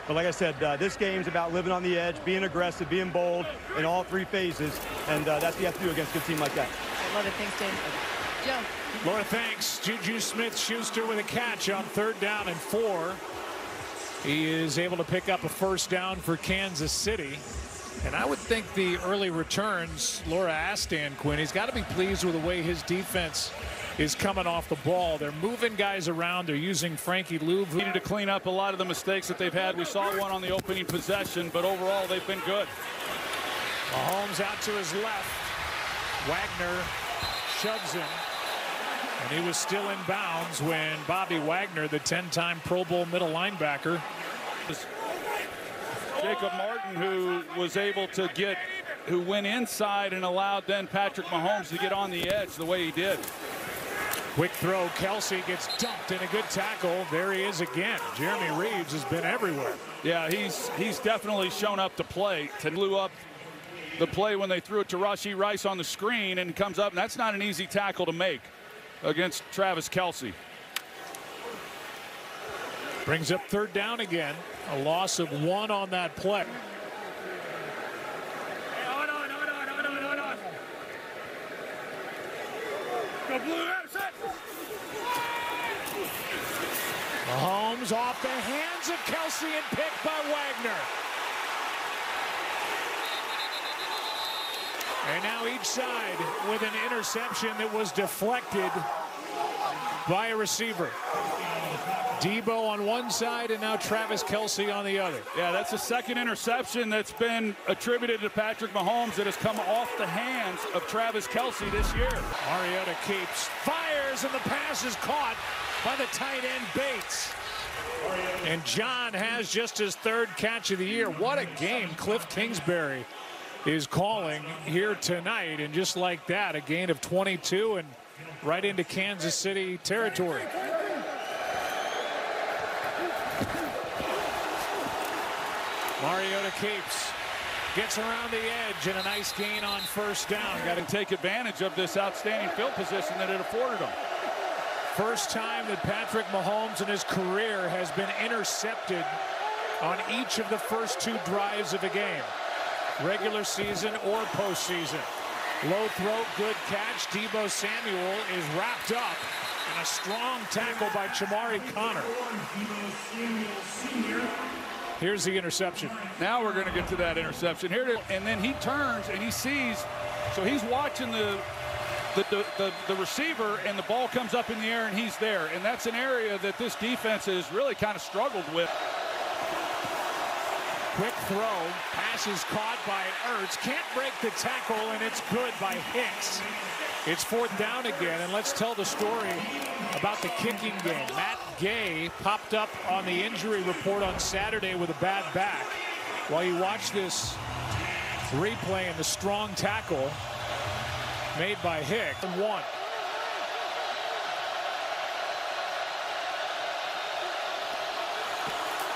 But like I said, this game's about living on the edge, being aggressive, being bold in all three phases, and that's what you have to do against a good team like that. I love it. Thanks, Dave. Joe. Laura, thanks. Juju Smith-Schuster with a catch on 3rd down and 4. He is able to pick up a first down for Kansas City. And I would think the early returns, Laura asked Dan Quinn, he's got to be pleased with the way his defense is coming off the ball. They're moving guys around. They're using Frankie Louv. Needed to clean up a lot of the mistakes that they've had. We saw one on the opening possession, but overall they've been good. Mahomes out to his left. Wagner shoves him. And he was still in bounds when Bobby Wagner, the 10-time Pro Bowl middle linebacker. Jacob Martin, who was able to who went inside and allowed then Patrick Mahomes to get on the edge the way he did. Quick throw. Kelsey gets dumped in a good tackle. There he is again. Jeremy Reeves has been everywhere. Yeah, he's definitely shown up to play. Blew up the play when they threw it to Rashee Rice on the screen and comes up. And that's not an easy tackle to make against Travis Kelsey. Brings up 3rd down again. A loss of 1 on that play. Mahomes off the hands of Kelsey and picked by Wagner. And now each side with an interception that was deflected by a receiver. Debo on one side and now Travis Kelsey on the other. Yeah, that's the second interception that's been attributed to Patrick Mahomes that has come off the hands of Travis Kelsey this year. Mariota keeps, fires, and the pass is caught by the tight end Bates. And John has just his 3rd catch of the year. What a game Cliff Kingsbury is calling here tonight. And just like that, a gain of 22 and right into Kansas City territory. Mariota keeps, gets around the edge, and a nice gain on 1st down. Got to take advantage of this outstanding field position that it afforded him. First time that Patrick Mahomes in his career has been intercepted on each of the first 2 drives of a game, regular season or postseason. Low throw, good catch. Debo Samuel is wrapped up in a strong tackle by Chamari Connor. Here's the interception. Now we're going to get to that interception here, and then he turns and he sees, so he's watching the receiver, and the ball comes up in the air and he's there, and that's an area that this defense has really kind of struggled with. Quick throw, pass is caught by Ertz, can't break the tackle, and it's good by Hicks. It's 4th down again, and let's tell the story about the kicking game. Matt Gay popped up on the injury report on Saturday with a bad back. While you watch this replay and the strong tackle made by Hicks. 1.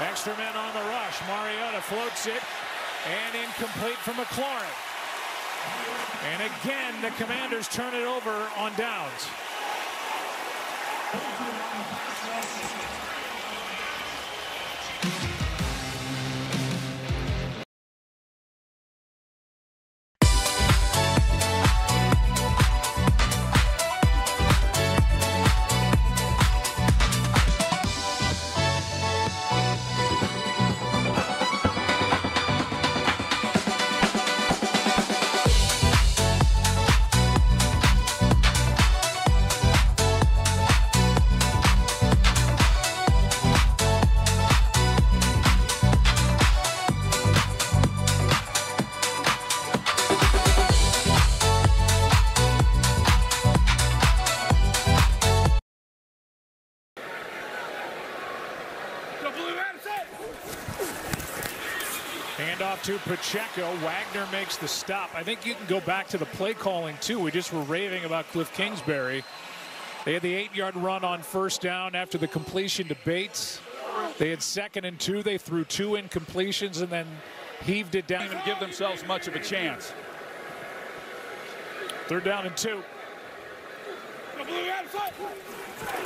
Extra men on the rush. Mariota floats it, and incomplete for McLaurin. And again, the Commanders turn it over on downs. Handoff to Pacheco. Wagner makes the stop. I think you can go back to the play calling too. We just were raving about Cliff Kingsbury. They had the 8-yard run on 1st down after the completion to Bates. They had 2nd and 2. They threw 2 incompletions and then heaved it down. Didn't even give themselves much of a chance. 3rd down and 2.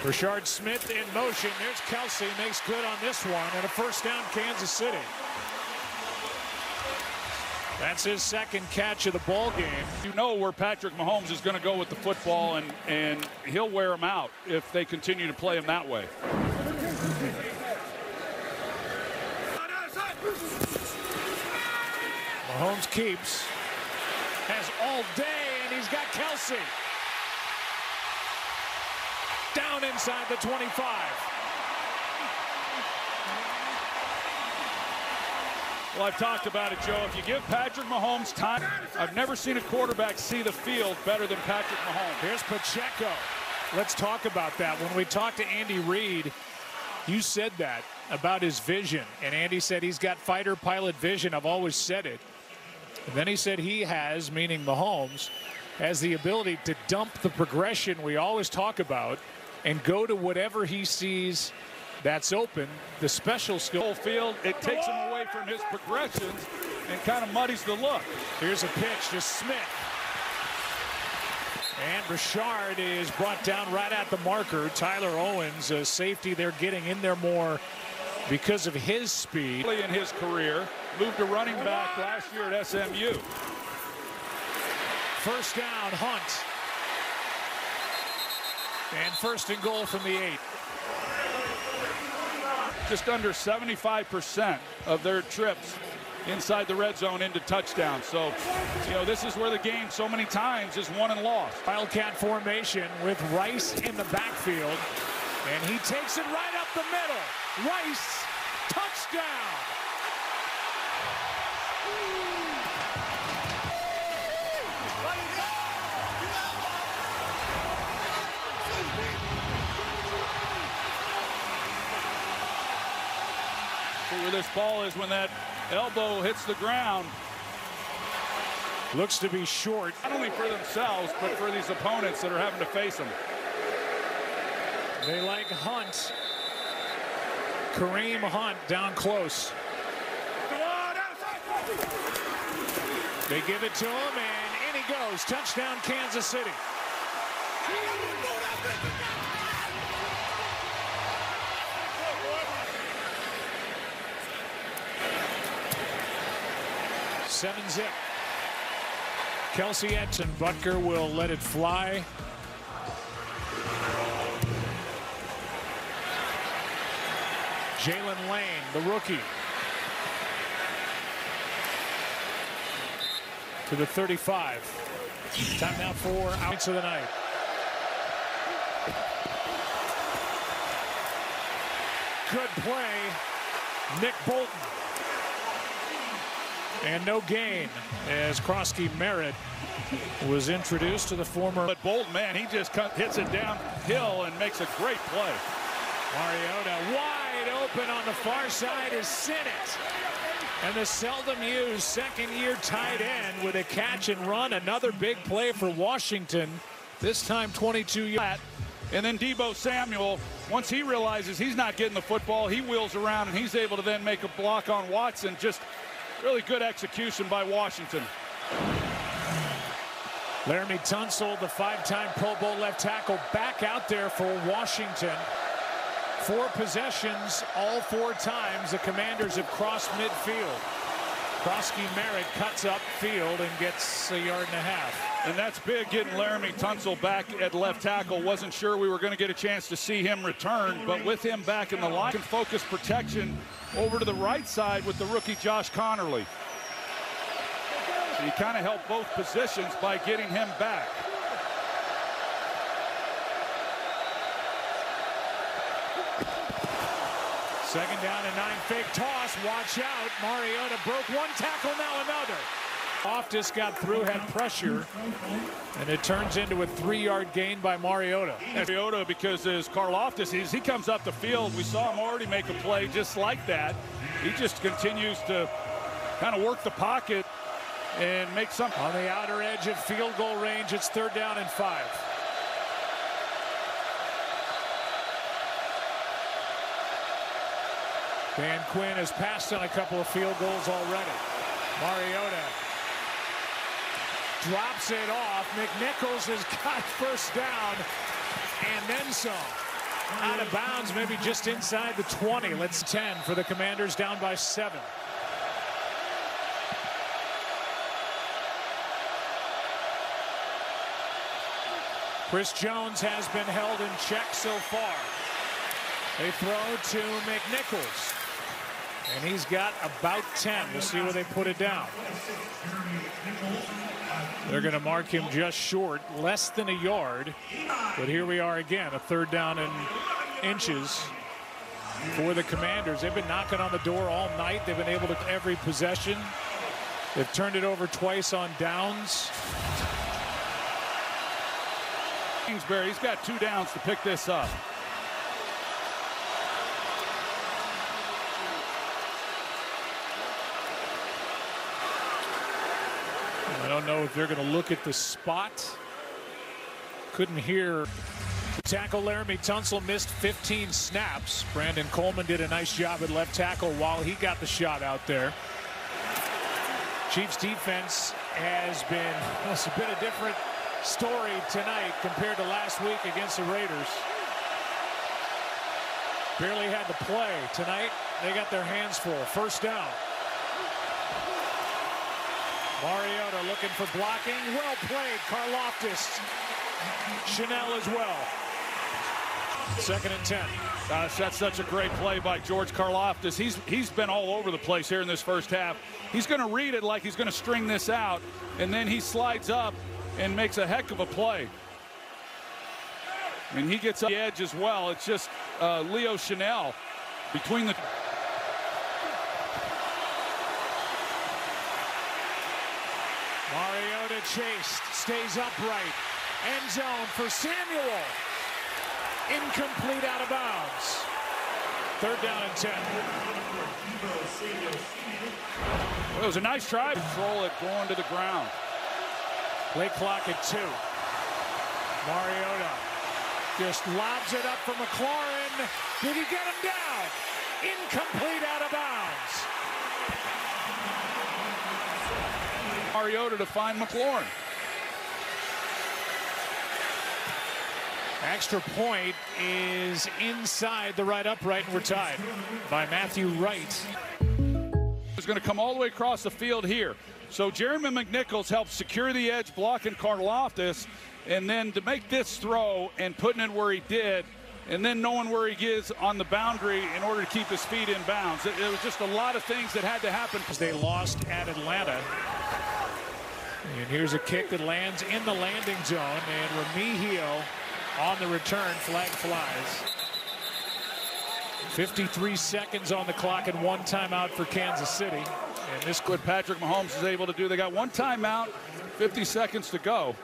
Rashard Smith in motion. There's Kelsey, makes good on this one, and a first down, Kansas City. That's his second catch of the ball game. You know where Patrick Mahomes is going to go with the football, and he'll wear him out if they continue to play him that way. Mahomes keeps, has all day, and he's got Kelsey. Down inside the 25. Well, I've talked about it, Joe. If you give Patrick Mahomes time, I've never seen a quarterback see the field better than Patrick Mahomes. Here's Pacheco. Let's talk about that. When we talked to Andy Reid, you said that about his vision. And Andy said he's got fighter pilot vision. I've always said it. And then he said he has, meaning Mahomes, has the ability to dump the progression we always talk about and go to whatever he sees that's open. The special skill field, it takes him away from his progressions and kind of muddies the look. Here's a pitch to Smith. And Richard is brought down right at the marker. Tyler Owens, a safety, they're getting in there more because of his speed. In his career, moved to running back last year at SMU. First down, Hunt. And first and goal from the 8. Just under 75% of their trips inside the red zone into touchdowns. So, you know, this is where the game so many times is won and lost. Wildcat formation with Rice in the backfield. And he takes it right up the middle. Rice, touchdown. See where this ball is when that elbow hits the ground. Looks to be short. Not only for themselves, but for these opponents that are having to face them. They like Hunt. Kareem Hunt down close. They give it to him, and in he goes. Touchdown, Kansas City. Seven zip. Kelsey Edson. Butker will let it fly. Jalen Lane, the rookie. To the 35. Time now for outs of the night. Good play. Nick Bolton. And no gain as Krosky Merritt was introduced to the former. But Bolton, man, he just hits it downhill and makes a great play. Mariota wide open on the far side is Sinnott. And the seldom used second-year tight end with a catch and run. Another big play for Washington. This time 22 yards. And then Deebo Samuel, once he realizes he's not getting the football, he wheels around and he's able to then make a block on Watson. Just really good execution by Washington. Laramie Tunsil, the 5-time Pro Bowl left tackle, back out there for Washington. 4 possessions, all 4 times the Commanders have crossed midfield. Krosky Merritt cuts up field and gets a yard and a half. And that's big, getting Laramie Tunsil back at left tackle. Wasn't sure we were going to get a chance to see him return, but with him back in the line, can focus protection over to the right side with the rookie Josh Connerly. So you kind of help both positions by getting him back. Second down and 9, fake toss, watch out. Mariota broke one tackle, now another. Loftus got through, had pressure, and it turns into a 3-yard gain by Mariota. Mariota, because as Karlaftis, he comes up the field, we saw him already make a play just like that. He just continues to kind of work the pocket and make something. On the outer edge of field goal range, it's 3rd down and 5. Dan Quinn has passed on a couple of field goals already. Mariota drops it off. McNichols has got first down and then some. Out of bounds, maybe just inside the 20. Let's 10 for the Commanders, down by 7. Chris Jones has been held in check so far. They throw to McNichols. And he's got about 10. We'll see where they put it down. They're going to mark him just short, less than a yard. But here we are again, a 3rd down and inches for the Commanders. They've been knocking on the door all night. They've been able to every possession. They've turned it over twice on downs. Kingsbury, he's got 2 downs to pick this up. I don't know if they're going to look at the spot. Couldn't hear. Tackle Laramie Tunsil missed 15 snaps. Brandon Coleman did a nice job at left tackle while he got the shot out there. Chiefs defense has been, well, it's a bit of different story tonight compared to last week against the Raiders. Barely had to play. Tonight, they got their hands full. 1st down. Mariota looking for blocking. Well played. Karlaftis. Chanel as well. 2nd and 10. That's such a great play by George Karlaftis. He's been all over the place here in this first half. He's going to read it like he's going to string this out, and then he slides up and makes a heck of a play. And he gets up the edge as well. It's just Leo Chanel between the... Mariota chased, stays upright. End zone for Samuel. Incomplete, out of bounds. 3rd down and 10. Well, it was a nice try. Control it going to the ground. Play clock at 2. Mariota just lobs it up for McLaurin. Did he get him down? Incomplete, out of bounds. Mariota to find McLaurin. Extra point is inside the right upright, and we're tied by Matthew Wright. He's going to come all the way across the field here. So Jeremy McNichols helps secure the edge, blocking Karlaftis, and then to make this throw and putting it where he did, and then knowing where he is on the boundary in order to keep his feet in bounds. It was just a lot of things that had to happen. They lost at Atlanta. And here's a kick that lands in the landing zone, and Remigio on the return. Flag flies. 53 seconds on the clock and 1 timeout for Kansas City. And this what Patrick Mahomes is able to do. They got 1 timeout, 50 seconds to go.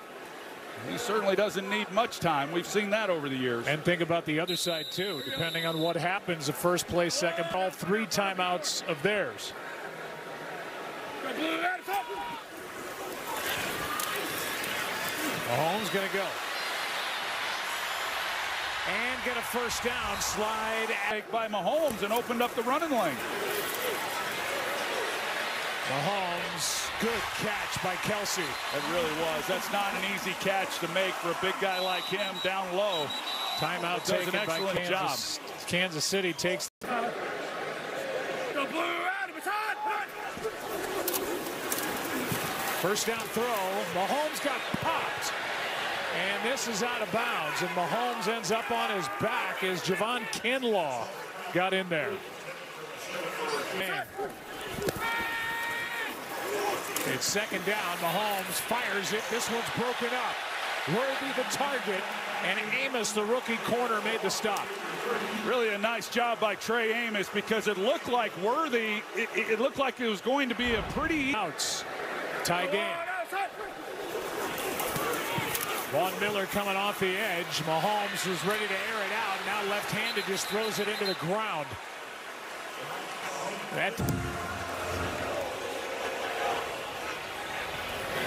He certainly doesn't need much time. We've seen that over the years. And think about the other side, too. Depending on what happens, the first play, second, all 3 timeouts of theirs. Mahomes going to go. And get a 1st down. Slide by Mahomes and opened up the running lane. Mahomes, good catch by Kelsey. It really was. That's not an easy catch to make for a big guy like him down low. Timeout taken by Kansas. Kansas City takes. First down throw. Mahomes got popped. And this is out of bounds. And Mahomes ends up on his back as Javon Kinlaw got in there. Man. It's 2nd down. Mahomes fires it. This one's broken up. Worthy the target. And Amos, the rookie corner, made the stop. Really a nice job by Trey Amos, because it looked like Worthy, it looked like it was going to be a pretty... Outs. Tie game. Vaughn Miller coming off the edge. Mahomes is ready to air it out. Now left-handed, just throws it into the ground.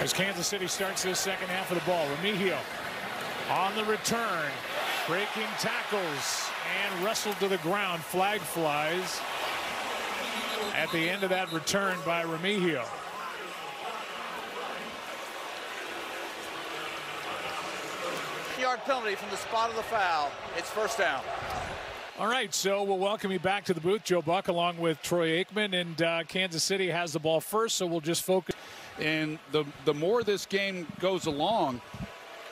As Kansas City starts this second half of the ball, Remigio on the return, breaking tackles and wrestled to the ground. Flag flies at the end of that return by Remigio. Yard penalty from the spot of the foul. It's 1st down. All right, so we'll welcome you back to the booth, Joe Buck, along with Troy Aikman, and Kansas City has the ball first, so we'll just focus. And the more this game goes along,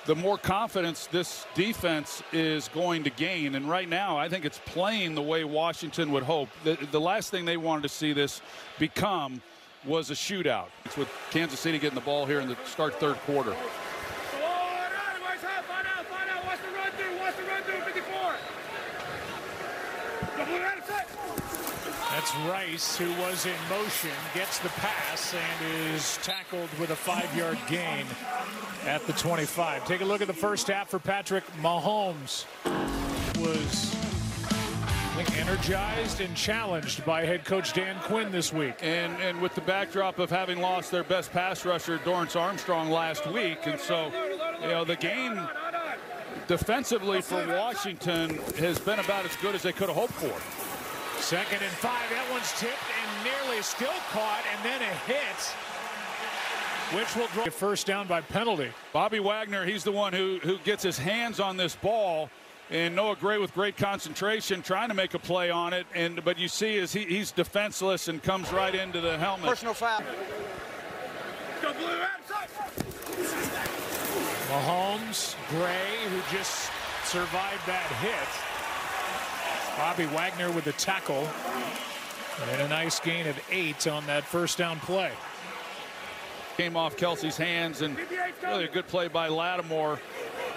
the more confidence this defense is going to gain. And right now, I think it's playing the way Washington would hope. The last thing they wanted to see this become was a shootout. It's with Kansas City getting the ball here in the start third quarter. That's Rice, who was in motion, gets the pass and is tackled with a 5-yard gain at the 25. Take a look at the first half for Patrick Mahomes. Was, I think, energized and challenged by head coach Dan Quinn this week. And with the backdrop of having lost their best pass rusher, Dorrance Armstrong, last week. And so, you know, the game defensively for Washington has been about as good as they could have hoped for. 2nd and 5. That one's tipped and nearly still caught, and then a hit, which will draw first down by penalty. Bobby Wagner, he's the one who gets his hands on this ball, and Noah Gray with great concentration trying to make a play on it, but you see as he's defenseless and comes right into the helmet. Personal foul. Mahomes, Gray, who just survived that hit. Bobby Wagner with the tackle and a nice gain of 8 on that first down play. Came off Kelsey's hands, and really a good play by Lattimore.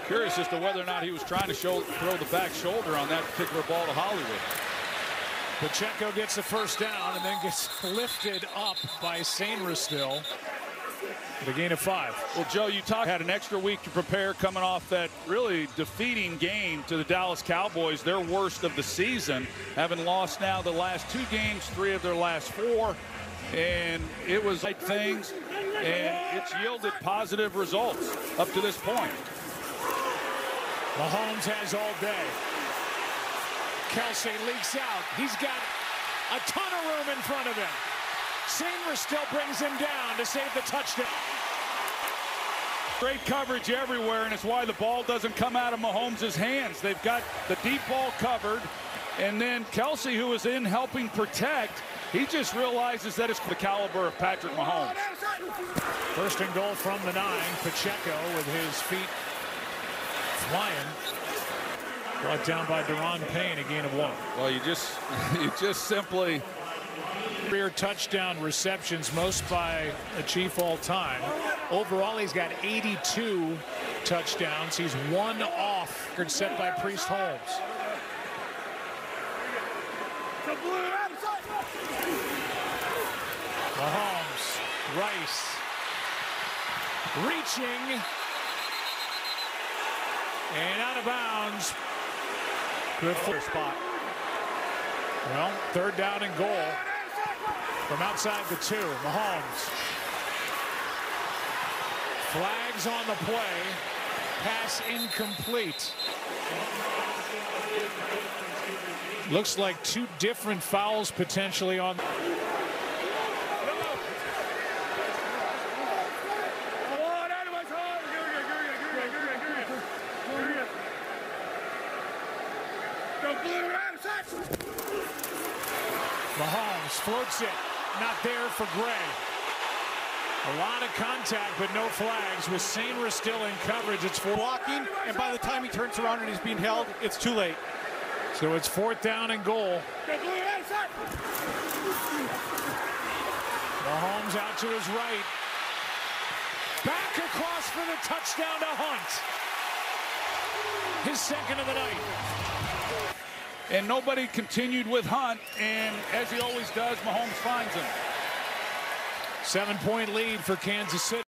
Curious as to whether or not he was trying to throw the back shoulder on that particular ball to Hollywood. Pacheco gets the first down and then gets lifted up by Sainristil. The gain of 5. Well, Joe, you had an extra week to prepare coming off that really defeating game to the Dallas Cowboys, their worst of the season, having lost now the last 2 games, 3 of their last 4. And it was like things, and it's yielded positive results up to this point. Mahomes has all day. Kelsey leaks out. He's got a ton of room in front of him. Sainristil brings him down to save the touchdown. Great coverage everywhere, and it's why the ball doesn't come out of Mahomes' hands. They've got the deep ball covered, and then Kelsey, who is in helping protect, he just realizes that it's the caliber of Patrick Mahomes. First and goal from the 9. Pacheco with his feet flying. Brought down by Deron Payne, a gain of 1. Well, you just simply... Career touchdown receptions, most by a Chief all time. Overall, he's got 82 touchdowns. He's 1 off, record set by Priest Holmes. Mahomes, Rice, reaching, and out of bounds. Good for spot. Well, 3rd down and goal. From outside the 2, Mahomes. Flags on the play. Pass incomplete. Looks like 2 different fouls potentially on. Mahomes floats it. Not there for Gray. A lot of contact, but no flags. With Sainristil in coverage, it's 4. Blocking, and by the time he turns around and he's being held, it's too late. So it's 4th down and goal. Mahomes out to his right. Back across for the touchdown to Hunt. His 2nd of the night. And nobody continued with Hunt, and as he always does, Mahomes finds him. 7-point lead for Kansas City.